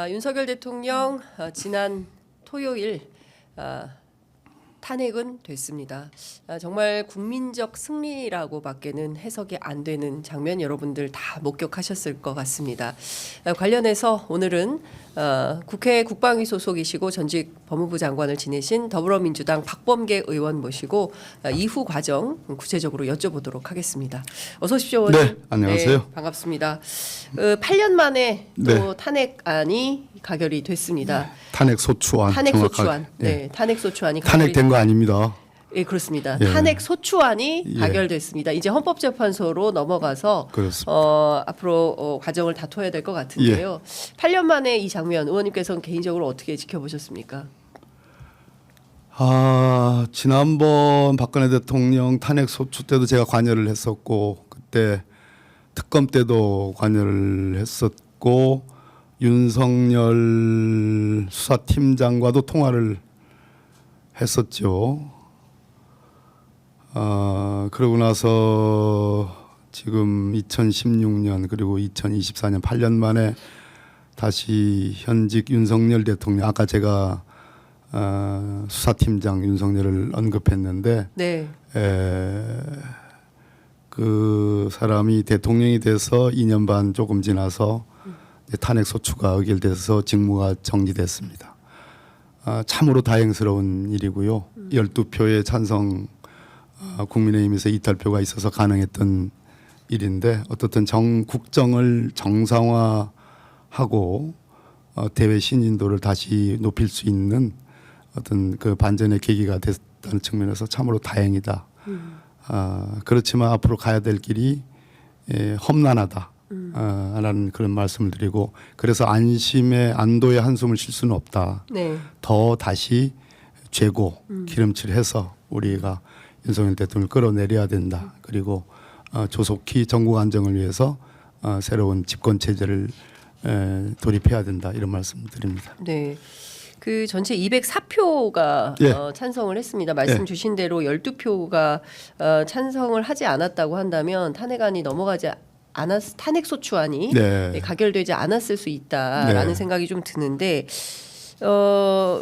윤석열 대통령 지난 토요일 탄핵은 됐습니다. 정말 국민적 승리라고밖에는 해석이 안 되는 장면 여러분들 다 목격하셨을 것 같습니다. 관련해서 오늘은 국회 국방위 소속이시고 전직 법무부 장관을 지내신 더불어민주당 박범계 의원 모시고 이후 과정 구체적으로 여쭤보도록 하겠습니다. 어서 오십시오. 네, 안녕하세요. 네, 반갑습니다. 8년 만에 또 네. 탄핵안이 가결이 됐습니다. 탄핵 소추안. 탄핵 정확하게. 소추안. 예. 네, 탄핵 소추안이 탄핵된 거 아닙니다. 예, 그렇습니다. 예. 탄핵 소추안이 예. 가결됐습니다. 이제 헌법재판소로 넘어가서 그렇습니다. 앞으로 과정을 다퉈야 될 것 같은데요. 8년 만에 이 장면 의원님께서는 개인적으로 어떻게 지켜보셨습니까? 지난번 박근혜 대통령 탄핵 소추 때도 제가 관여를 했었고 그때 특검 때도 관여를 했었고 윤석열 수사팀장과도 통화를 했었죠. 그러고 나서 지금 2016년 그리고 2024년 8년 만에 다시 현직 윤석열 대통령 아까 제가 수사팀장 윤석열을 언급했는데 네. 그 사람이 대통령이 돼서 2년 반 조금 지나서 탄핵 소추가 의결돼서 직무가 정지됐습니다. 참으로 다행스러운 일이고요. 12표의 찬성 국민의힘에서 이탈표가 있어서 가능했던 일인데 어떻든 국정을 정상화하고 대외 신인도를 다시 높일 수 있는 어떤 그 반전의 계기가 됐다는 측면에서 참으로 다행이다. 그렇지만 앞으로 가야 될 길이 험난하다. 라는 그런 말씀을 드리고 그래서 안도의 한숨을 쉴 수는 없다. 네. 더 다시 죄고 기름칠해서 우리가 윤석열 대통령을 끌어내려야 된다. 그리고 조속히 전국 안정을 위해서 새로운 집권 체제를 돌입해야 된다. 이런 말씀드립니다. 네. 그 전체 204표가 예. 찬성을 했습니다. 말씀 예. 주신 대로 12표가 찬성을 하지 않았다고 한다면 탄핵안이 넘어가지 탄핵 소추안이 네. 가결되지 않았을 수 있다라는 네. 생각이 좀 드는데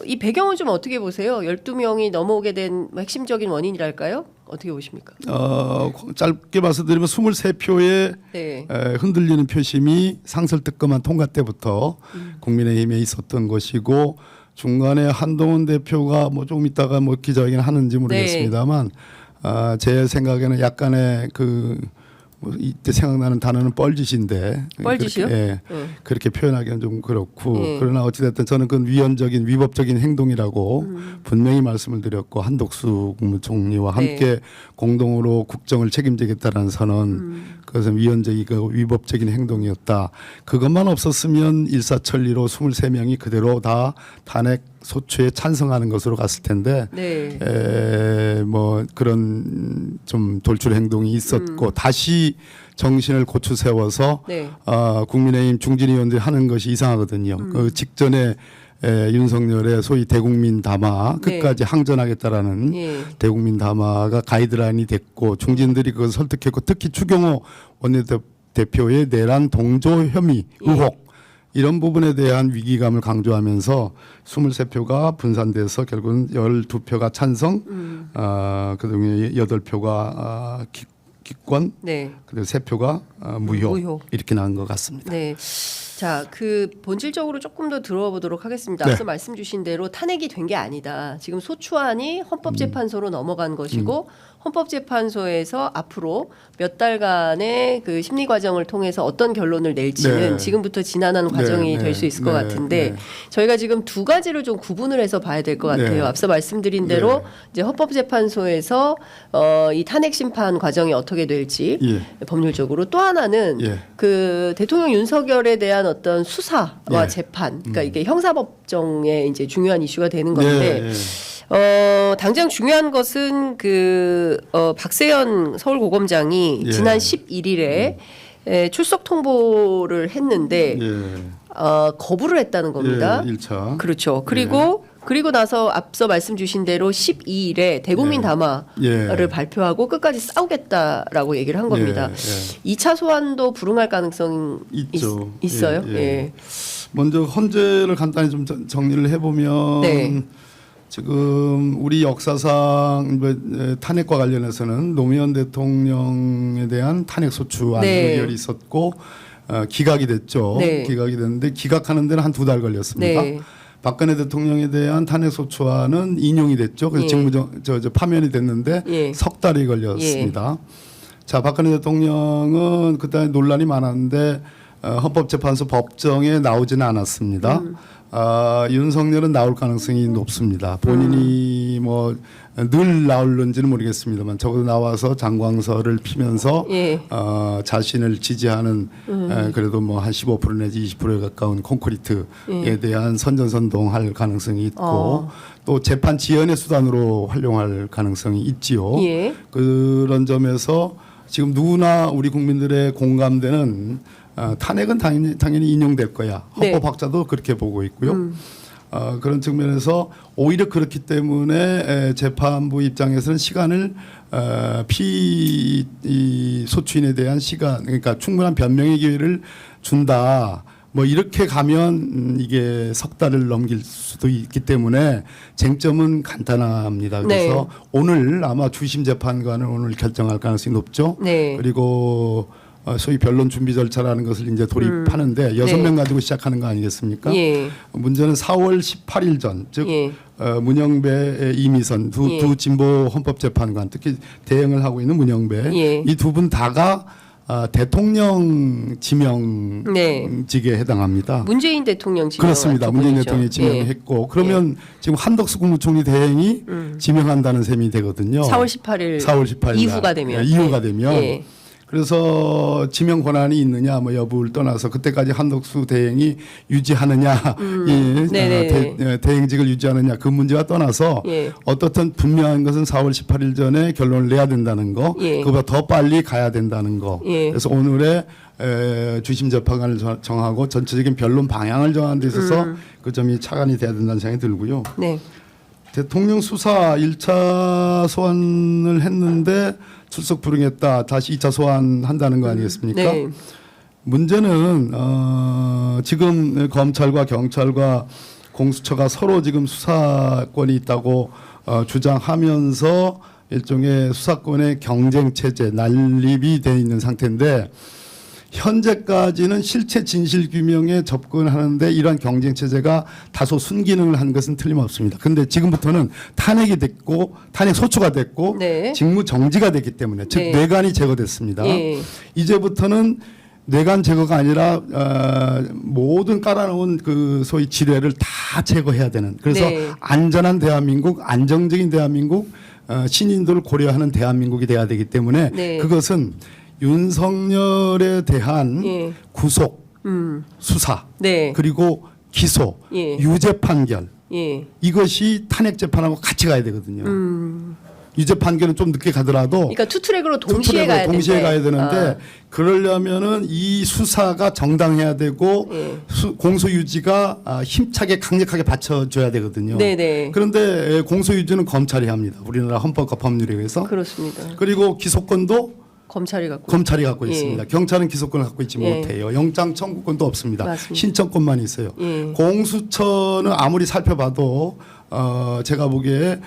이 배경은 좀 어떻게 보세요? 12명이 넘어오게 된 핵심적인 원인이랄까요? 어떻게 보십니까? 짧게 말씀드리면 23표의 네. 흔들리는 표심이 상설특검안 통과 때부터 국민의힘에 있었던 것이고 중간에 한동훈 대표가 뭐 조금 있다가 뭐 기자회견 하는지 모르겠습니다만 제 생각에는 약간의 이때 생각나는 단어는 뻘짓인데 뻘짓이요? 그렇게 표현하기는 좀 그렇고 그러나 어찌됐든 저는 그건 위법적인 행동이라고 분명히 말씀을 드렸고 한덕수 국무총리와 함께 공동으로 국정을 책임지겠다라는 선언 그것은 위헌적이고 위법적인 행동이었다. 그것만 없었으면 일사천리로 23명이 그대로 다 탄핵 소추에 찬성하는 것으로 갔을 텐데 뭐 그런 좀 돌출 행동이 있었고 다시 정신을 고추 세워서 국민의힘 중진 의원들이 하는 것이 이상하거든요. 그 직전에 윤석열의 소위 대국민 담화 끝까지 항전하겠다라는 대국민 담화가 가이드라인이 됐고 중진들이 그걸 설득했고 특히 추경호 원내대표의 내란 동조 혐의 의혹 이런 부분에 대한 위기감을 강조하면서 23표가 분산돼서 결국은 12표가 찬성, 그다음에 8표가 기권, 그리고 3표가 무효 이렇게 나온 것 같습니다. 네. 자, 그 본질적으로 조금 더 들어보도록 하겠습니다. 앞서 말씀 주신 대로 탄핵이 된 게 아니다. 지금 소추안이 헌법재판소로 넘어간 것이고 헌법재판소에서 앞으로 몇 달간의 그 심리 과정을 통해서 어떤 결론을 낼지는 지금부터 지난한 과정이 될 수 있을 것 같은데 저희가 지금 두 가지를 좀 구분을 해서 봐야 될 것 같아요. 앞서 말씀드린 대로 이제 헌법재판소에서 이 탄핵 심판 과정이 어떻게 될지 법률적으로 또 하나는 그 대통령 윤석열에 대한 어떤 수사와 재판, 그러니까 이게 형사법정에 이제 중요한 이슈가 되는 건데. 당장 중요한 것은 박세현 서울고검장이 지난 11일에 출석 통보를 했는데 거부를 했다는 겁니다. 1차. 그렇죠. 그리고 나서 앞서 말씀 주신 대로 12일에 대국민 담화를 발표하고 끝까지 싸우겠다라고 얘기를 한 겁니다. 2차 소환도 불응할 가능성이 있어요. 먼저 헌재를 간단히 좀 정리를 해보면 네. 지금 우리 역사상 탄핵과 관련해서는 노무현 대통령에 대한 탄핵 소추안 네. 의결이 있었고 기각이 됐죠. 네. 기각이 됐는데 기각하는 데는 한 2달 걸렸습니다. 네. 박근혜 대통령에 대한 탄핵 소추안은 인용이 됐죠. 그래서 예. 직무정 파면이 됐는데 예. 석 달이 걸렸습니다. 자, 박근혜 대통령은 그때 논란이 많았는데 헌법재판소 법정에 나오지는 않았습니다. 윤석열은 나올 가능성이 높습니다. 본인이 뭐 늘 나올는지는 모르겠습니다만 적어도 나와서 장광설을 피면서 예. 자신을 지지하는 그래도 뭐 한 15% 내지 20%에 가까운 콘크리트에 대한 선전선동할 가능성이 있고 또 재판 지연의 수단으로 활용할 가능성이 있지요. 예. 그런 점에서 지금 누구나 우리 국민들의 공감되는 탄핵은 당연히 인용될 거야. 네. 헌법학자도 그렇게 보고 있고요. 그런 측면에서 오히려 그렇기 때문에 재판부 입장에서는 시간을 이 소추인에 대한 시간, 그러니까 충분한 변명의 기회를 준다. 뭐 이렇게 가면 이게 석 달을 넘길 수도 있기 때문에 쟁점은 간단합니다. 그래서 네. 오늘 아마 주심 재판관은 오늘 결정할 가능성이 높죠. 네. 그리고 소위 변론 준비 절차라는 것을 이제 돌입하는데 6명 가지고 시작하는 거 아니겠습니까? 예. 문제는 4월 18일 전, 즉 예. 문영배, 이미선 두 진보 헌법재판관, 특히 대행을 하고 있는 문영배, 예. 이 두 분 다가 대통령 지명직에 해당합니다. 문재인 대통령 지명 그렇습니다. 문재인 대통령이 지명했고 그러면 지금 한덕수 국무총리 대행이 지명한다는 셈이 되거든요. 4월 18일 이후가 되면 이후가 되면 예. 그래서 지명 권한이 있느냐 뭐 여부를 떠나서 그때까지 한덕수 대행이 유지하느냐 대행직을 유지하느냐 그 문제와 떠나서 예. 어떻든 분명한 것은 4월 18일 전에 결론을 내야 된다는 거 예. 그보다 더 빨리 가야 된다는 거 예. 그래서 오늘의 주심 재판관을 정하고 전체적인 변론 방향을 정하는 데 있어서 그 점이 차관이 돼야 된다는 생각이 들고요. 네. 대통령 수사 1차 소환을 했는데 출석 불응했다. 다시 2차 소환한다는 거 아니겠습니까? 네. 문제는 지금 검찰과 경찰과 공수처가 서로 지금 수사권이 있다고 주장하면서 일종의 수사권의 경쟁 체제 난립이 돼 있는 상태인데 현재까지는 실체 진실 규명에 접근하는데 이러한 경쟁 체제가 다소 순기능을 한 것은 틀림없습니다. 그런데 지금부터는 탄핵이 됐고 탄핵 소추가 됐고 네. 직무 정지가 됐기 때문에 즉 네. 뇌관이 제거됐습니다. 예. 이제부터는 뇌관 제거가 아니라 모든 깔아놓은 그 소위 지뢰를 다 제거해야 되는 그래서 네. 안전한 대한민국, 안정적인 대한민국, 신인도를 고려하는 대한민국이 돼야 되기 때문에 네. 그것은 윤석열에 대한 예. 구속, 수사, 네. 그리고 기소, 예. 유죄 판결 예. 이것이 탄핵 재판하고 같이 가야 되거든요. 유죄 판결은 좀 늦게 가더라도 그러니까 투트랙으로 동시에 가야 되는데 그러려면은 이 수사가 정당해야 되고 예. 공소 유지가 힘차게 강력하게 받쳐줘야 되거든요. 네네. 그런데 공소 유지는 검찰이 합니다. 우리나라 헌법과 법률에 의해서. 그렇습니다. 그리고 기소권도 검찰이 갖고 예. 있습니다. 경찰은 기소권을 갖고 있지 예. 못해요. 영장 청구권도 없습니다. 맞습니다. 신청권만 있어요. 예. 공수처는 아무리 살펴봐도 제가 보기에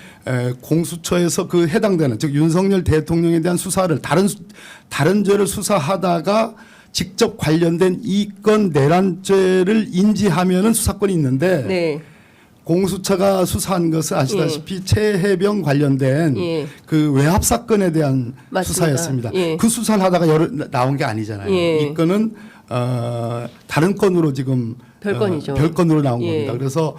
공수처에서 그 해당되는 즉 윤석열 대통령에 대한 수사를 다른 죄를 수사하다가 직접 관련된 이 건 내란죄를 인지하면은 수사권이 있는데 네. 공수처가 수사한 것은 아시다시피 최혜병 관련된 예. 그 외압 사건에 대한 맞습니다. 수사였습니다. 예. 그 수사를 하다가 나온 게 아니잖아요. 예. 이 건은 다른 건으로 지금 별건이죠. 별건으로 나온 예. 겁니다. 그래서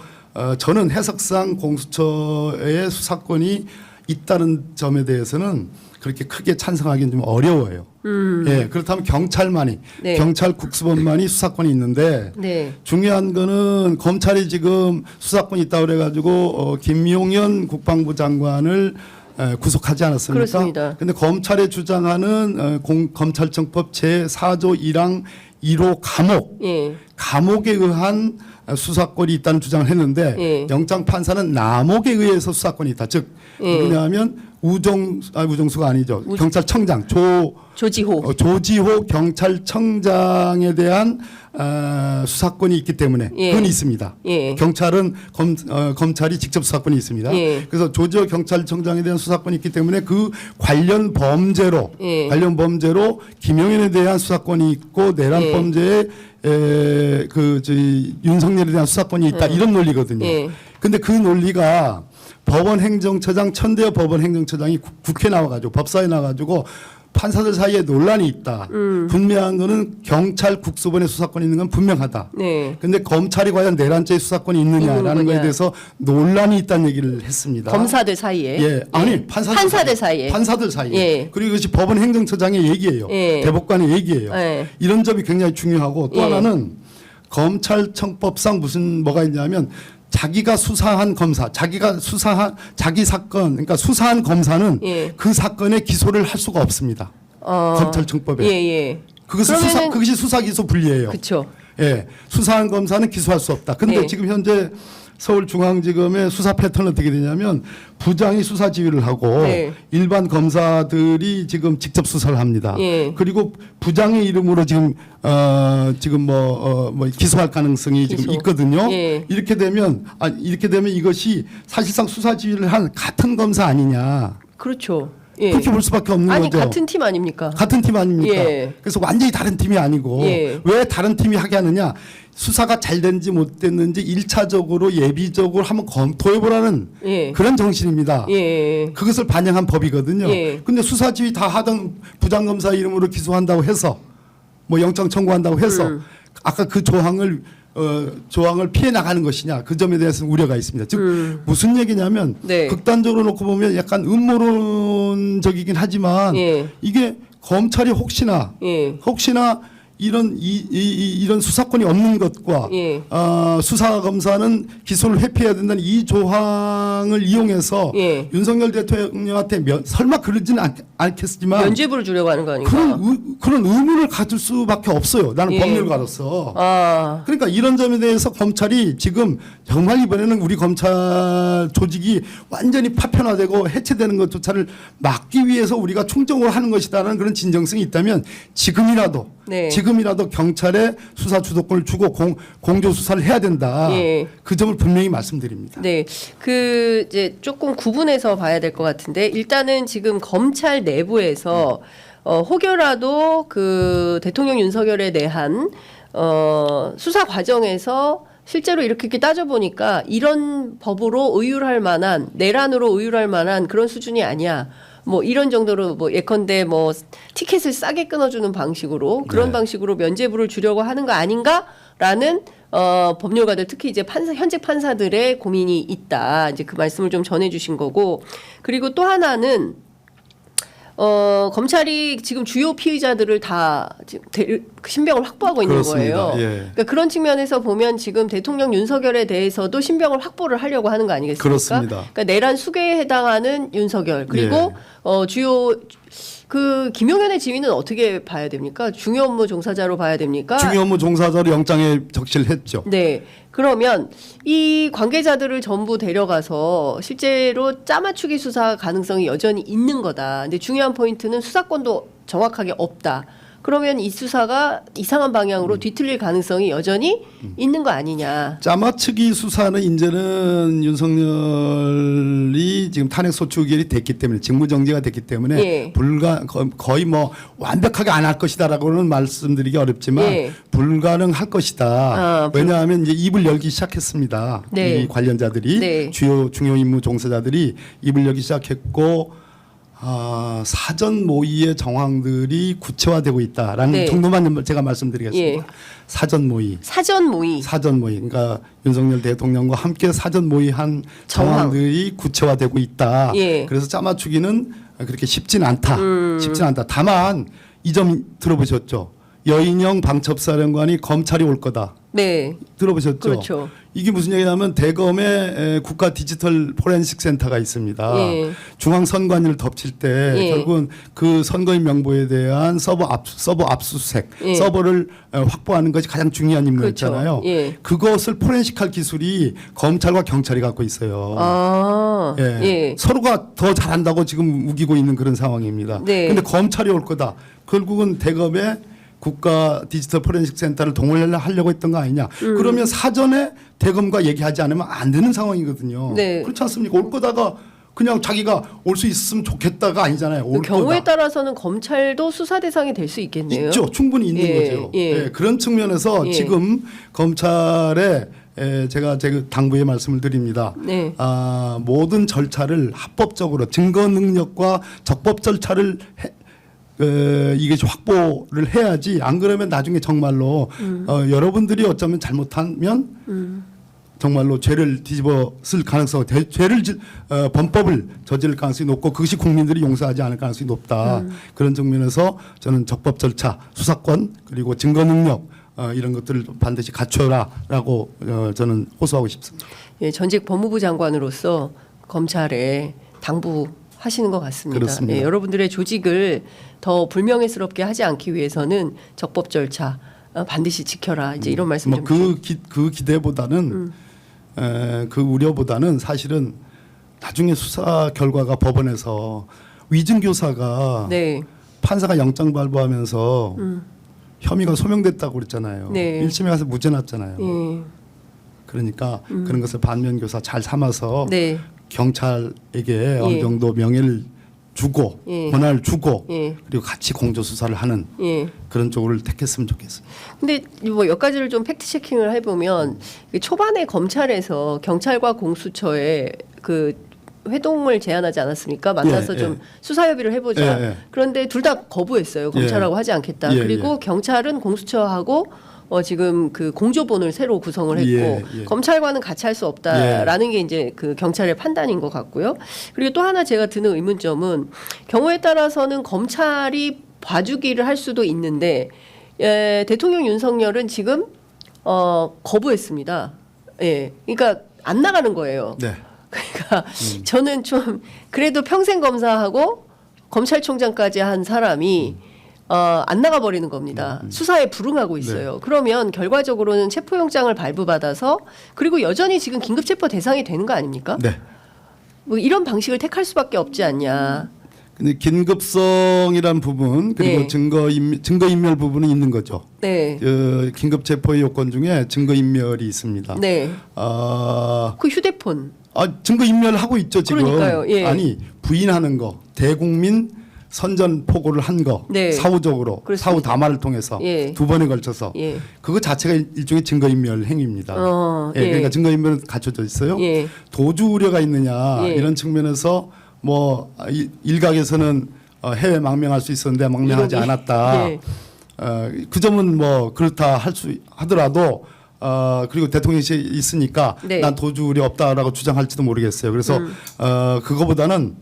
저는 해석상 공수처의 수사권이 있다는 점에 대해서는 그렇게 크게 찬성하기는 좀 어려워요. 예, 그렇다면 경찰만이 네. 경찰 국수본만이 수사권이 있는데 네. 중요한 거는 검찰이 지금 수사권이 있다고 그래가지고 김용현 국방부 장관을 구속하지 않았습니까? 그렇습니다. 그런데 검찰이 주장하는 검찰청법 제4조 1항 1호 감옥 예. 감옥에 의한 수사권이 있다는 주장을 했는데 예. 영장 판사는 남혹에 의해서 수사권이 있다. 즉 예. 누구냐면 우정수가 아니죠. 경찰청장 조지호 경찰청장에 대한 수사권이 있기 때문에 예. 그건 있습니다. 예. 경찰은 검찰이 직접 수사권이 있습니다. 예. 그래서 조지호 경찰청장에 대한 수사권이 있기 때문에 그 관련 범죄로 예. 김용현에 대한 수사권이 있고 내란 예. 범죄에 윤석열에 대한 수사권이 있다 이런 논리거든요. 예. 근데 그 논리가 법원행정처장 천대엽 법원행정처장이 국회에 나와가지고 법사에 나와가지고 판사들 사이에 논란이 있다. 분명한 거는 경찰 국수본의 수사권이 있는 건 분명하다. 네. 근데 검찰이 과연 내란죄 수사권이 있느냐라는 거에 대해서 논란이 있다는 얘기를 했습니다. 검사들 사이에. 예, 아니 판사들 사이에. 판사들 사이에. 예. 그리고 이것이 법원 행정처장의 얘기예요. 예. 대법관의 얘기예요. 예. 이런 점이 굉장히 중요하고 또 예. 하나는 검찰청법상 뭐가 있냐면 자기가 수사한 검사, 자기가 수사한 자기 사건, 그러니까 수사한 검사는 예. 그 사건에 기소를 할 수가 없습니다. 검찰청법에. 예. 그것이 수사 기소 분리예요. 그렇죠. 예, 수사한 검사는 기소할 수 없다. 근데 예. 지금 현재 서울중앙지검의 수사 패턴은 어떻게 되냐면 부장이 수사 지휘를 하고 네. 일반 검사들이 지금 직접 수사를 합니다. 예. 그리고 부장의 이름으로 지금 기소할 가능성이 지금 있거든요. 예. 이렇게 되면 이것이 사실상 수사 지휘를 한 같은 검사 아니냐. 그렇죠. 예. 그렇게 볼 수밖에 없는 아니 거죠. 같은 팀 아닙니까? 같은 팀 아닙니까? 예. 그래서 완전히 다른 팀이 아니고 예. 왜 다른 팀이 하게 하느냐? 수사가 잘 됐는지 못 됐는지 1차적으로 예비적으로 한번 검토해보라는 예. 그런 정신입니다. 예. 그것을 반영한 법이거든요. 예. 근데 수사지휘 다 하던 부장검사 이름으로 기소한다고 해서 뭐 영장 청구한다고 해서 아까 그 조항을 피해 나가는 것이냐 그 점에 대해서는 우려가 있습니다. 즉 무슨 얘기냐면 네. 극단적으로 놓고 보면 약간 음모론적이긴 하지만 예. 이게 검찰이 혹시나 이런 수사권이 없는 것과 예. 수사 검사는 기소를 회피해야 된다는 이 조항을 이용해서 예. 윤석열 대통령한테 설마 그러지는 않겠지만 면죄부를 주려고 하는 거 아닌가? 그런 의문을 가질 수밖에 없어요. 나는 예. 법률가로서. 아. 그러니까 이런 점에 대해서 검찰이 지금 정말 이번에는 우리 검찰 조직이 완전히 파편화되고 해체되는 것조차를 막기 위해서 우리가 충정을 하는 것이다라는 그런 진정성이 있다면 지금이라도 경찰에 수사 주도권을 주고 공조 수사를 해야 된다. 예. 그 점을 분명히 말씀드립니다. 네, 이제 조금 구분해서 봐야 될 것 같은데 일단은 지금 검찰 내부에서 혹여라도 그 대통령 윤석열에 대한 수사 과정에서 실제로 이렇게 따져보니까 이런 법으로 의율할 만한 내란으로 의율할 만한 그런 수준이 아니야. 뭐 이런 정도로 뭐 예컨대 뭐 티켓을 싸게 끊어주는 방식으로 그런 방식으로 면죄부를 주려고 하는 거 아닌가라는 법률가들 특히 이제 현직 판사들의 고민이 있다. 이제 그 말씀을 좀 전해주신 거고 그리고 또 하나는 검찰이 지금 주요 피의자들을 다 지금 신병을 확보하고 있는 그렇습니다. 거예요. 예. 그러니까 그런 측면에서 보면 지금 대통령 윤석열에 대해서도 신병을 확보를 하려고 하는 거 아니겠습니까? 그렇습니다. 그러니까 내란 수괴에 해당하는 윤석열 그리고 주요 그 김용현의 지위는 어떻게 봐야 됩니까? 중요 업무 종사자로 봐야 됩니까? 중요 업무 종사자로 영장에 적시를 했죠. 네. 그러면 이 관계자들을 전부 데려가서 실제로 짜맞추기 수사 가능성이 여전히 있는 거다. 근데 중요한 포인트는 수사권도 정확하게 없다. 그러면 이 수사가 이상한 방향으로 뒤틀릴 가능성이 여전히 있는 거 아니냐. 짜맞추기 수사는 이제는 윤석열이 지금 탄핵 소추 의결이 됐기 때문에 직무정지가 됐기 때문에 예. 거의 뭐 완벽하게 안 할 것이다라고는 말씀드리기 어렵지만 예. 불가능할 것이다. 왜냐하면 이제 입을 열기 시작했습니다. 네. 이 관련자들이 네. 중요 임무 종사자들이 입을 열기 시작했고 사전 모의의 정황들이 구체화되고 있다라는 네. 정도만 제가 말씀드리겠습니다. 예. 사전 모의. 그러니까 윤석열 대통령과 함께 사전 모의한 정황들이 구체화되고 있다. 예. 그래서 짜맞추기는 그렇게 쉽진 않다. 다만 이 점 들어보셨죠? 여인영 방첩사령관이 검찰이 올 거다. 네. 들어보셨죠? 그렇죠. 이게 무슨 얘기냐면 대검에 국가 디지털 포렌식 센터가 있습니다. 예. 중앙선관위를 덮칠 때 예. 결국은 그 선거인 명부에 대한 서버 압수수색, 예. 서버를 확보하는 것이 가장 중요한 임무였잖아요. 그렇죠. 예. 그것을 포렌식할 기술이 검찰과 경찰이 갖고 있어요. 아, 예. 예. 서로가 더 잘한다고 지금 우기고 있는 그런 상황입니다. 네. 근데 검찰이 올 거다. 결국은 대검에 국가 디지털 포렌식 센터를 동원하려고 했던 거 아니냐. 그러면 사전에 대검과 얘기하지 않으면 안 되는 상황이거든요. 네. 그렇지 않습니까? 올 거다가 그냥 자기가 올 수 있으면 좋겠다가 아니잖아요. 올 그 경우에 거다. 따라서는 검찰도 수사 대상이 될 수 있겠네요. 있죠. 충분히 있는 예, 거죠. 예. 예, 그런 측면에서 예. 지금 검찰에 제가 당부의 말씀을 드립니다. 네. 모든 절차를 합법적으로 증거 능력과 적법 절차를 이게 확보를 해야지 안 그러면 나중에 정말로 여러분들이 어쩌면 잘못하면 정말로 죄를 뒤집어 쓸 가능성, 범법을 저지를 가능성이 높고 그것이 국민들이 용서하지 않을 가능성이 높다. 그런 측면에서 저는 적법 절차, 수사권 그리고 증거 능력 이런 것들을 반드시 갖춰라라고 저는 호소하고 싶습니다. 예, 전직 법무부 장관으로서 검찰에 당부하시는 것 같습니다. 그렇습니다. 예, 여러분들의 조직을 더 불명예스럽게 하지 않기 위해서는 적법 절차 반드시 지켜라. 이제 이런 말씀 좀. 그 기대보다는 그 우려보다는 사실은 나중에 수사 결과가 법원에서 위증 교사가 네. 판사가 영장 발부하면서 혐의가 소명됐다고 그랬잖아요. 네. 1심에 가서 무죄 났잖아요. 예. 그러니까 그런 것을 반면 교사 잘 삼아서 네. 경찰에게 어느 정도 명예를 주고 예. 권한을 주고 예. 그리고 같이 공조 수사를 하는 예. 그런 쪽을 택했으면 좋겠습니다. 근데 뭐 몇 가지를 좀 팩트 체킹을 해보면 초반에 검찰에서 경찰과 공수처에 그 회동을 제안하지 않았습니까? 만나서 예, 좀 예. 수사 협의를 해보자. 예, 예. 그런데 둘 다 거부했어요. 검찰하고 하지 않겠다. 예, 그리고 경찰은 공수처하고 지금 그 공조본을 새로 구성을 했고 예, 예. 검찰과는 같이 할 수 없다라는 게 이제 그 경찰의 판단인 것 같고요. 그리고 또 하나 제가 드는 의문점은 경우에 따라서는 검찰이 봐주기를 할 수도 있는데 대통령 윤석열은 지금 거부했습니다. 예, 그러니까 안 나가는 거예요. 네. 그러니까 저는 좀 그래도 평생 검사하고 검찰총장까지 한 사람이 안 나가 버리는 겁니다. 수사에 불응하고 있어요. 그러면 결과적으로는 체포영장을 발부받아서 그리고 여전히 지금 긴급체포 대상이 되는 거 아닙니까? 네. 뭐 이런 방식을 택할 수밖에 없지 않냐. 근데 긴급성이란 부분 그리고 네. 증거인멸 부분은 있는 거죠. 네. 긴급체포의 요건 중에 증거인멸이 있습니다. 네. 아, 그 휴대폰. 증거인멸을 하고 있죠 지금. 그러니까요. 예. 아니 부인하는 거, 대국민 선전포고를 한 거, 네. 사후적으로 그렇습니다. 사후 담화를 통해서 예. 2번에 걸쳐서 예. 그거 자체가 일종의 증거인멸 행위입니다. 예. 그러니까 증거인멸은 갖춰져 있어요. 예. 도주 우려가 있느냐 예. 이런 측면에서 뭐 일각에서는 해외 망명할 수 있었는데 망명하지 이런 게- 않았다. 예. 그 점은 뭐 그렇다 하더라도 그리고 대통령이 있으니까 네. 난 도주 우려 없다라고 주장할지도 모르겠어요. 그래서 그거보다는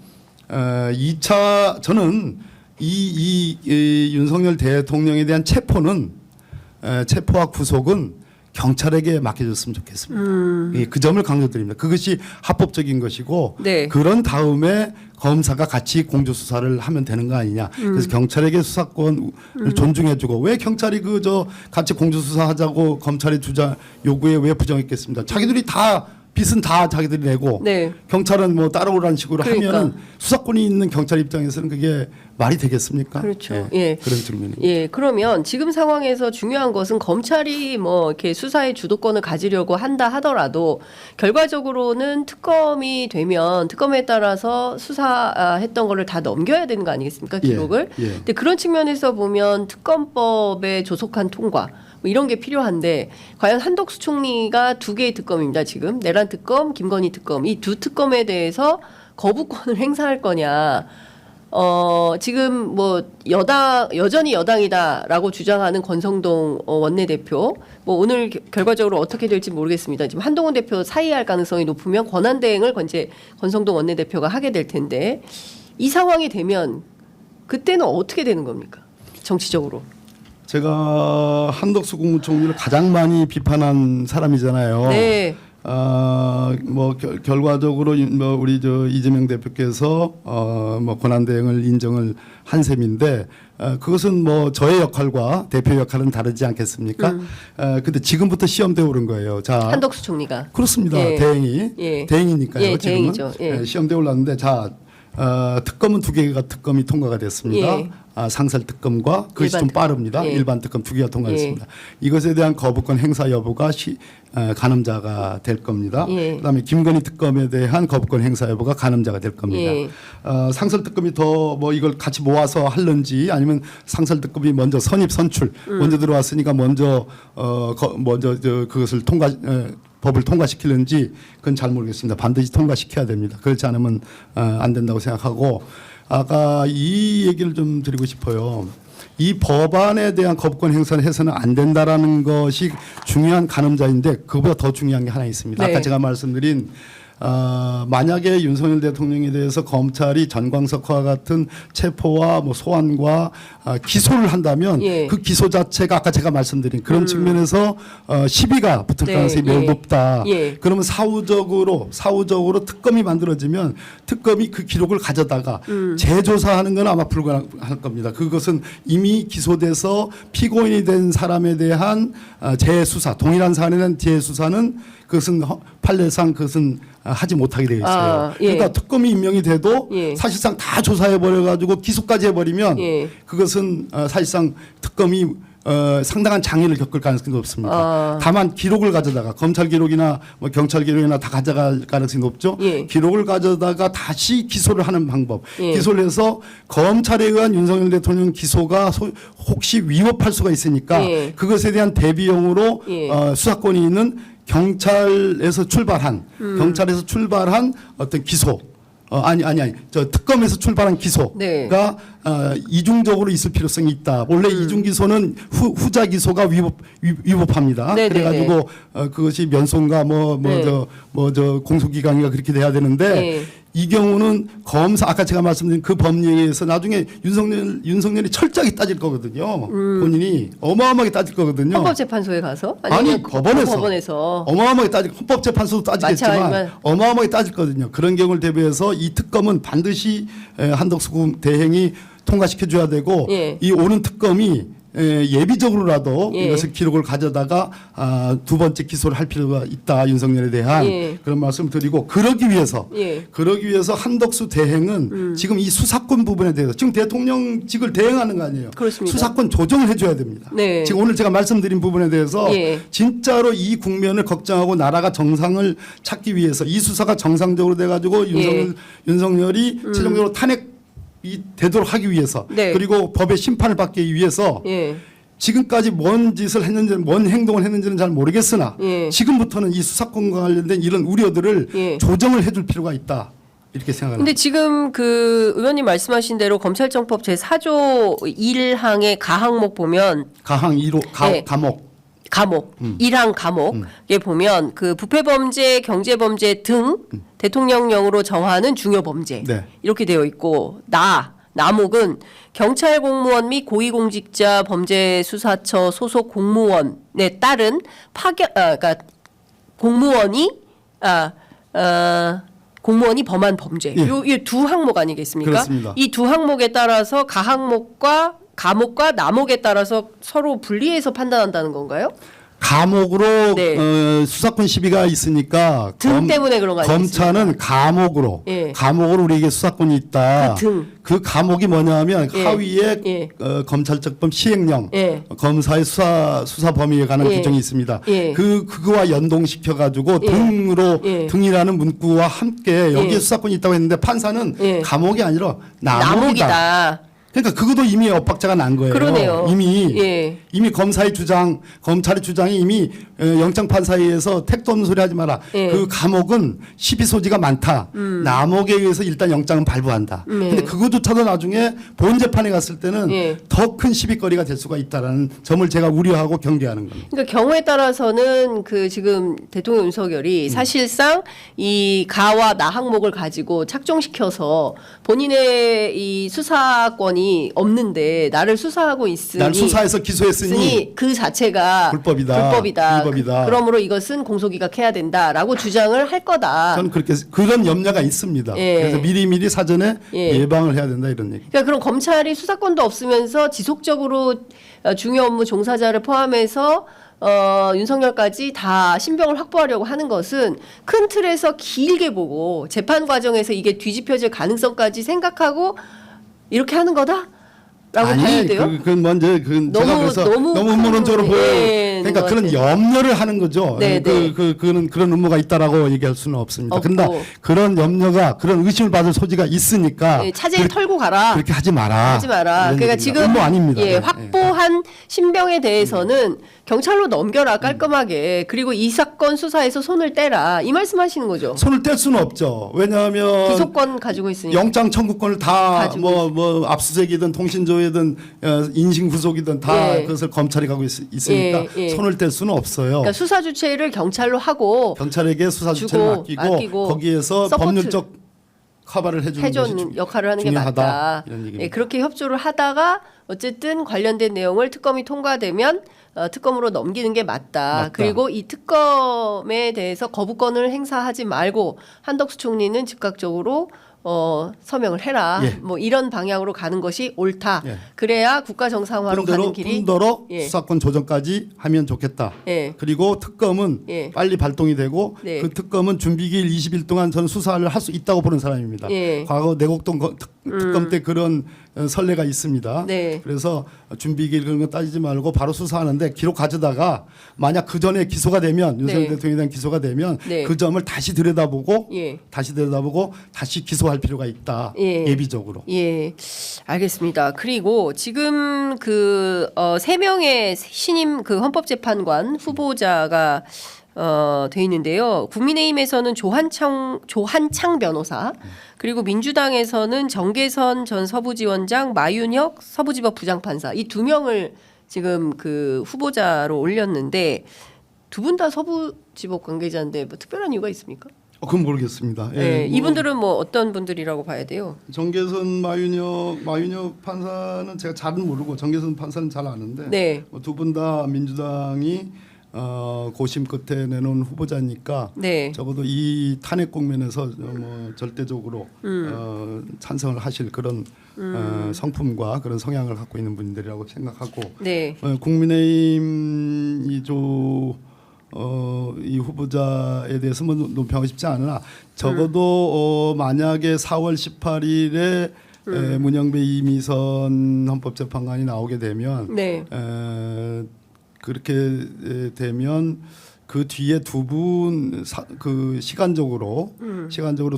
2차 저는 이 윤석열 대통령에 대한 체포는 체포와 구속은 경찰에게 맡겨줬으면 좋겠습니다. 그 점을 강조드립니다. 그것이 합법적인 것이고 네. 그런 다음에 검사가 같이 공조 수사를 하면 되는 거 아니냐. 그래서 경찰에게 수사권을 존중해주고 왜 경찰이 그저 같이 공조 수사하자고 검찰의 주장 요구에 왜 부정했겠습니다. 자기들이 다 빚은 다 자기들이 내고 네. 경찰은 뭐 따라오라는 식으로 그러니까. 하면은 수사권이 있는 경찰 입장에서는 그게 말이 되겠습니까? 그렇죠. 예. 그런 측면이. 예, 그러면 지금 상황에서 중요한 것은 검찰이 뭐 이렇게 수사의 주도권을 가지려고 한다 하더라도 결과적으로는 특검이 되면 특검에 따라서 수사했던 거를 다 넘겨야 되는 거 아니겠습니까? 기록을. 예. 근데 그런 측면에서 보면 특검법의 조속한 통과 뭐 이런 게 필요한데 과연 한덕수 총리가 2개의 특검입니다. 지금 내란 특검, 김건희 특검 이 두 특검에 대해서 거부권을 행사할 거냐. 지금 뭐 여전히 여당이다라고 주장하는 권성동 원내대표 뭐 오늘 결과적으로 어떻게 될지 모르겠습니다. 지금 한동훈 대표 사의할 가능성이 높으면 권한 대행을 권성동 원내대표가 하게 될 텐데 이 상황이 되면 그때는 어떻게 되는 겁니까? 정치적으로. 제가 한덕수 국무총리를 가장 많이 비판한 사람이잖아요. 네. 뭐 결과적으로 뭐 우리 저 이재명 대표께서 뭐 권한 대행을 인정을 한 셈인데 그것은 뭐 저의 역할과 대표 역할은 다르지 않겠습니까? 근데 지금부터 시험대 오른 거예요. 자, 한덕수 총리가. 그렇습니다. 예. 대행이 예. 대행이니까요. 예, 지금은 대행이죠. 예. 시험대 올랐는데 자. 특검은 2개가 특검이 통과가 됐습니다. 예. 상설 특검과 그것이 일반 좀 특검. 빠릅니다. 예. 일반 특검 2개가 통과됐습니다. 이것에 대한 거부권 행사 여부가 가늠자가 될 겁니다. 예. 그다음에 김건희 특검에 대한 거부권 행사 여부가 가늠자가 될 겁니다. 예. 상설 특검이 더 뭐 이걸 같이 모아서 할는지 아니면 상설 특검이 먼저 선입 선출 먼저 들어왔으니까 먼저 그것을 법을 통과시키는지 그건 잘 모르겠습니다. 반드시 통과시켜야 됩니다. 그렇지 않으면 안 된다고 생각하고 아까 이 얘기를 좀 드리고 싶어요. 이 법안에 대한 거부권 행사를 해서는 안 된다라는 것이 중요한 가늠자인데 그보다 더 중요한 게 하나 있습니다. 네. 아까 제가 말씀드린 만약에 윤석열 대통령에 대해서 검찰이 전광석과 같은 체포와 뭐 소환과 기소를 한다면 예. 그 기소 자체가 아까 제가 말씀드린 그런 측면에서 시비가 붙을 네. 가능성이 매우 예. 높다. 예. 그러면 사후적으로 특검이 만들어지면 특검이 그 기록을 가져다가 재조사하는 건 아마 불가능할 겁니다. 그것은 이미 기소돼서 피고인이 된 사람에 대한 재수사, 동일한 사안에 대한 재수사는 그것은 판례상 그것은 하지 못하게 되어 있어요. 예. 그러니까 특검이 임명이 돼도 예. 사실상 다 조사해 버려 가지고 기소까지 해버리면 예. 그것은 사실상 특검이 상당한 장애를 겪을 가능성이 높습니다. 다만 기록을 가져다가 검찰 기록이나 뭐 경찰 기록이나 다 가져갈 가능성이 높죠. 예. 기록을 가져다가 다시 기소를 하는 방법. 예. 기소를 해서 검찰에 의한 윤석열 대통령 기소가 혹시 위법할 수가 있으니까 예. 그것에 대한 대비용으로 예. 수사권이 있는 경찰에서 출발한 어떤 기소. 아니. 저 특검에서 출발한 기소가 네. 이중적으로 있을 필요성이 있다. 원래 이중 기소는 후자 기소가 위법합니다. 네, 그래가지고 그것이 면송과 저 공소기강이가 그렇게 돼야 되는데 네. 이 경우는 검사 아까 제가 말씀드린 그 법리에 의해서 나중에 윤석열이 철저하게 따질 거거든요. 본인이 어마어마하게 따질 거거든요. 헌법재판소에 가서 아니 법원에서 어마어마하게 따질 헌법재판소도 따지겠지만 마찬가지만. 어마어마하게 따질 거거든요. 그런 경우를 대비해서 이 특검은 반드시 한덕수 대행이 통과시켜 줘야 되고 예. 이 오는 특검이 예비적으로라도 예. 이것을 기록을 가져다가 두 번째 기소를 할 필요가 있다. 윤석열에 대한 예. 그런 말씀을 드리고 그러기 위해서 한덕수 대행은 지금 이 수사권 부분에 대해서 지금 대통령직을 대행하는 거 아니에요. 그렇습니다. 수사권 조정을 해줘야 됩니다. 네. 지금 오늘 제가 말씀드린 부분에 대해서 예. 진짜로 이 국면을 걱정하고 나라가 정상을 찾기 위해서 이 수사가 정상적으로 돼가지고 윤석열이 최종적으로 탄핵이 되도록 하기 위해서 네. 그리고 법의 심판을 받기 위해서 예. 지금까지 뭔 짓을 했는지 뭔 행동을 했는지는 잘 모르겠으나 예. 지금부터는 이 수사권과 관련된 이런 우려들을 예. 조정을 해줄 필요가 있다. 이렇게 생각합니다. 근데 지금 그 의원님 말씀하신 대로 검찰청법 제4조 1항의 가항목 보면 가항 1호 네. 감옥 1항 감옥에 보면 그 부패범죄, 경제범죄 등 대통령령으로 정하는 중요범죄 네. 이렇게 되어 있고 나목은 경찰 공무원 및 고위공직자 범죄수사처 소속 공무원에 따른 그러니까 공무원이 범한 범죄. 예. 이 두 항목 아니겠습니까? 그렇습니다. 이 두 항목에 따라서 가항목과 감옥과 나목에 따라서 서로 분리해서 판단한다는 건가요? 감옥으로 네. 수사권 시비가 있으니까 등 때문에 그런 거 아니겠습니까? 검찰은 감옥으로 예. 우리에게 수사권이 있다. 그 감옥이 뭐냐면 예. 하위에 예. 검찰적법 시행령 예. 검사의 수사 범위에 관한 예. 규정이 있습니다. 예. 그거와 연동시켜 가지고 예. 예. 등이라는 문구와 함께 여기에 예. 수사권이 있다고 했는데 판사는 예. 감옥이 아니라 나목이다. 그러니까 그것도 이미 엇박자가 난 거예요. 그러네요. 이미 검찰의 주장이 이미 영장 판사에 의해서 택도 없는 소리 하지 마라. 예. 그 감옥은 시비 소지가 많다. 남옥에 의해서 일단 영장은 발부한다. 근데 그것조차도 나중에 본 재판에 갔을 때는 예. 더 큰 시비거리가 될 수가 있다라는 점을 제가 우려하고 경계하는 겁니다. 그러니까 경우에 따라서는 그 지금 대통령 윤석열이 사실상 이 가와 나 항목을 가지고 착정시켜서 본인의 이 수사권이 사람이 없는데 나를 수사하고 있으니 날 수사해서 기소했으니 그 자체가 불법이다. 그러므로 이것은 공소기각해야 된다라고 주장을 할 거다. 저는 그렇게 그런 염려가 있습니다. 예. 그래서 미리 사전에 예. 예방을 해야 된다 이런 얘기. 그러니까 그럼 검찰이 수사권도 없으면서 지속적으로 중요 업무 종사자를 포함해서 윤석열까지 다 신병을 확보하려고 하는 것은 큰 틀에서 길게 보고 재판 과정에서 이게 뒤집혀질 가능성까지 생각하고 이렇게 하는 거다? 라고 봐야 돼요? 그건 먼저 제가 그래서 너무 음모론적으로 보여. 그러니까 그런 염려를 하는 거죠. 네, 그는 그런 음모가 있다라고 얘기할 수는 없습니다. 없고. 근데 그런 염려가 그런 의심을 받을 소지가 있으니까 네, 차제히 털고 가라. 그렇게 하지 마라. 그러니까 얘기입니다. 지금 음모 아닙니다. 예, 네, 확보한 신병에 대해서는 경찰로 넘겨라 깔끔하게. 그리고 이 사건 수사에서 손을 떼라. 이 말씀하시는 거죠. 손을 뗄 수는 없죠. 왜냐하면 기소권 가지고 있으니까. 영장 청구권을 다 가지고 뭐 압수수색이든 통신조회든 인신 구속이든 다 예. 그것을 검찰이 가고 있으니까 예. 손을 뗄 수는 없어요. 그러니까 수사 주체를 경찰로 하고 경찰에게 수사 주체를 맡기고 거기에서 서포트. 법률적 커버를 해주는 것이 역할을 하는 게 중요하다. 맞다. 이런 얘기입니다. 예, 그렇게 협조를 하다가 어쨌든 관련된 내용을 특검이 통과되면 특검으로 넘기는 게 맞다. 그리고 이 특검에 대해서 거부권을 행사하지 말고 한덕수 총리는 즉각적으로 서명을 해라. 예. 뭐 이런 방향으로 가는 것이 옳다. 예. 그래야 국가 정상화로 가는 길이 뿐더러 예. 수사권 조정까지 하면 좋겠다. 예. 그리고 특검은 예. 빨리 발동이 되고 네. 그 특검은 준비기일 20일 동안 저는 수사를 할 수 있다고 보는 사람입니다. 예. 과거 내곡동 특검 때 그런 선례가 있습니다. 네. 그래서 준비기일 그런 거 따지지 말고 바로 수사하는데 기록 가져다가 만약 그 전에 기소가 되면 윤석열 네. 대통령에 대한 기소가 되면 네. 그 점을 다시 들여다보고 예. 다시 기소할 필요가 있다. 예. 예비적으로. 예, 알겠습니다. 그리고 지금 세 명의 신임 헌법재판관 후보자가 돼 있는데요. 국민의힘에서는 조한창 변호사, 그리고 민주당에서는 정계선 전 서부지원장, 마윤혁 서부지법 부장판사 이 두 명을 지금 후보자로 올렸는데 두 분 다 서부지법 관계자인데 뭐 특별한 이유가 있습니까? 그건 모르겠습니다. 네, 이분들은 뭐 어떤 분들이라고 봐야 돼요? 정계선 마윤혁 판사는 제가 잘은 모르고 정계선 판사는 잘 아는데 네. 두 분 다 민주당이 고심 끝에 내놓은 후보자니까 네. 적어도 이 탄핵 국면에서 뭐 절대적으로 찬성을 하실 그런 성품과 그런 성향을 갖고 있는 분들이라고 생각하고 네. 국민의힘 이 후보자에 대해서 뭐 논평하고 싶지 않으나 적어도 만약에 4월 18일에 문영배 이미선 헌법재판관이 나오게 되면 네. 그렇게 되면 그 뒤에 두 분 시간적으로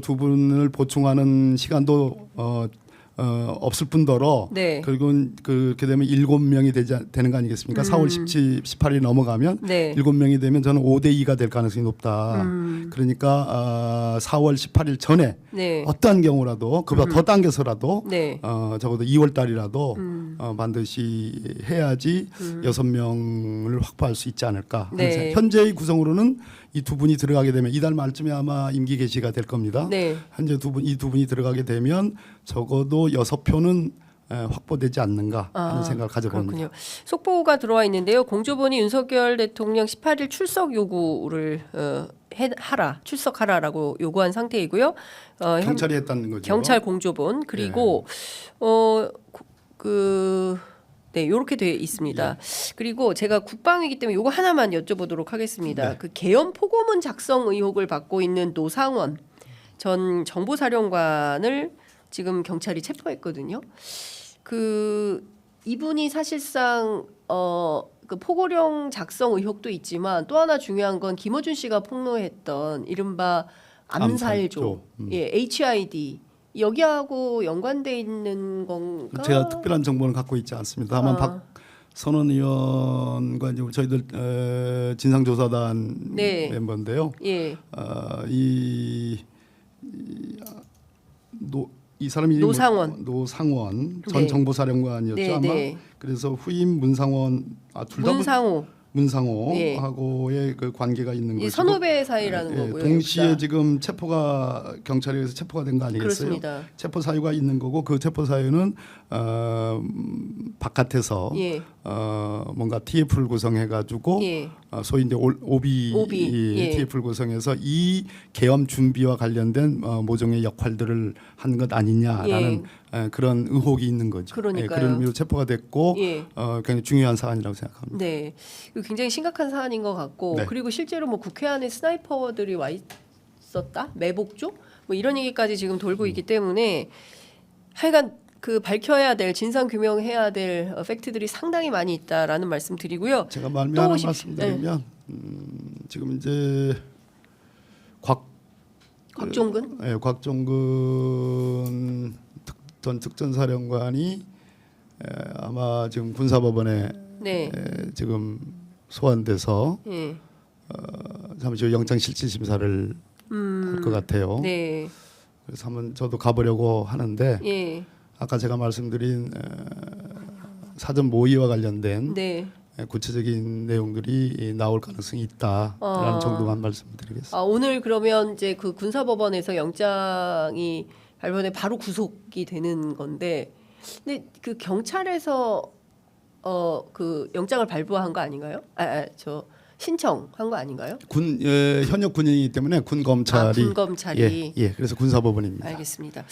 두 분을 보충하는 시간도 없을 뿐더러 네. 결국은 그렇게 되면 7명이 되는 거 아니겠습니까? 4월 18일 넘어가면 네. 7명이 되면 저는 5대 2가 될 가능성이 높다. 그러니까 4월 18일 전에 네. 어떠한 경우라도 그보다 더 당겨서라도 네. 적어도 2월 달이라도 반드시 해야지 6명을 확보할 수 있지 않을까. 네. 현재의 구성으로는 이 두 분이 들어가게 되면 이달 말쯤에 아마 임기 개시가 될 겁니다. 네. 현재 이 두 분이 들어가게 되면 적어도 6표는 확보되지 않는가 하는 생각을 가져봅니다. 그렇군요. 속보가 들어와 있는데요. 공조본이 윤석열 대통령 18일 출석 요구를 출석하라라고 요구한 상태이고요. 경찰이 했다는 거죠. 경찰 공조본 그리고 네, 이렇게 되어 있습니다. 그리고 제가 국방이기 때문에 이거 하나만 여쭤보도록 하겠습니다. 네. 그 계엄 포고문 작성 의혹을 받고 있는 노상원 전 정보사령관을 지금 경찰이 체포했거든요. 이분이 사실상 그 포고령 작성 의혹도 있지만 또 하나 중요한 건 김어준 씨가 폭로했던 이른바 암살조, 예, HID 여기하고 연관돼 있는 건가? 제가 특별한 정보는 갖고 있지 않습니다. 다만 박선원 의원과 이제 저희들 진상조사단 네. 멤버인데요. 예. 이 사람이 노상원 전 네. 정보사령관이었죠. 네, 아마 네. 그래서 후임 문상원 둘 다 문상호 문상호하고의 그 관계가 있는 이 것이고 선후배 사이라는 거고요. 동시에 역사. 지금 체포가 경찰에 의해서 체포가 된 거 아니겠어요? 그렇습니다. 체포 사유가 있는 거고 그 체포 사유는 바깥에서 예. 뭔가 TF를 구성해 가지고 예. 소위 이제 오비 예. TF를 구성해서 이 계엄 준비와 관련된 모종의 역할들을 한 것 아니냐라는 그런 의혹이 있는 거죠. 그러니까요. 그런 의미로 체포가 됐고 예. 굉장히 중요한 사안이라고 생각합니다. 네, 이거 굉장히 심각한 사안인 것 같고 네. 그리고 실제로 뭐 국회 안에 스나이퍼들이 와 있었다, 매복조, 뭐 이런 얘기까지 지금 돌고 있기 때문에 하여간 그 밝혀야 될 진상 규명해야 될 팩트들이 상당히 많이 있다라는 말씀드리고요. 제가 말미 하나 또 말씀드리면 지금 이제 곽종근 곽종근 전 특전사령관이 아마 지금 군사법원에 네, 지금 소환돼서 예, 잠시 후 영장실질심사를 할 것 같아요. 네, 그래서 한번 저도 가보려고 하는데 예, 아까 제가 말씀드린 사전 모의와 관련된 네. 구체적인 내용들이 나올 가능성이 있다라는 정도만 말씀드리겠습니다. 오늘 그러면 이제 그 군사법원에서 영장이 발부돼 바로 구속이 되는 건데, 근데 그 경찰에서 그 영장을 발부한 거 아닌가요? 저 신청한 거 아닌가요? 현역 군인이기 때문에 군 검찰이 군 검찰이. 그래서 군사법원입니다. 알겠습니다.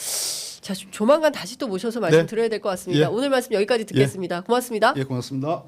자, 조만간 다시 또 모셔서 말씀 네. 드려야 될 것 같습니다. 예. 오늘 말씀 여기까지 듣겠습니다. 고맙습니다. 예, 고맙습니다.